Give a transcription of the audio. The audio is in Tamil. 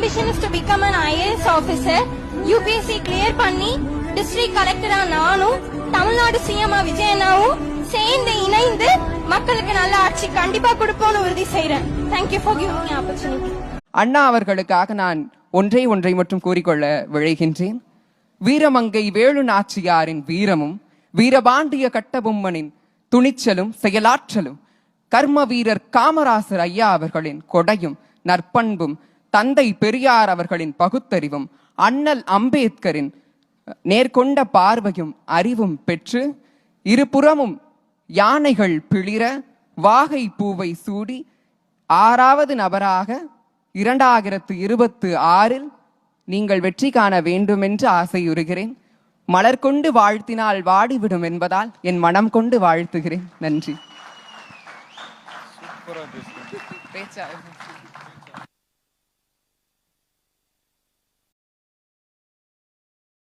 ambition is to become an IAS officer. UPSC clear பண்ணி டிஸ்ட்ரிக்ட் கலெக்டரா நானும் தமிழ்நாடு சிஎம் விஜயனாவும் சேர்ந்து இணைந்து மக்களுக்கு நல்ல ஆட்சி கண்டிப்பா கொடுப்போம்னு உறுதி செய்றேன். Thank you for giving me opportunity. அண்ணா அவர்களுக்காக நான் ஒன்றை மட்டும் கூறிக்கொள்ள விழைகின்றேன். வீரமங்கை வேலு நாச்சியாரின் வீரமும் வீரபாண்டிய கட்டபொம்மனின் துணிச்சலும் செயலாற்றலும் கர்ம வீரர் காமராசர் ஐயா அவர்களின் கொடையும் நற்பண்பும் தந்தை பெரியார் அவர்களின் பகுத்தறிவும் அண்ணல் அம்பேத்கரின் நேர்கொண்ட பார்வையும் அறிவும் பெற்று இருபுறமும் யானைகள் பிளிர வாகை பூவை சூடி 6வது நபராக 2026 நீங்கள் வெற்றி காண வேண்டும் என்று ஆசையுறுகிறேன். மலர் கொண்டு வாழ்த்தினால் வாடிவிடும் என்பதால் என் மனம் கொண்டு வாழ்த்துகிறேன். நன்றி.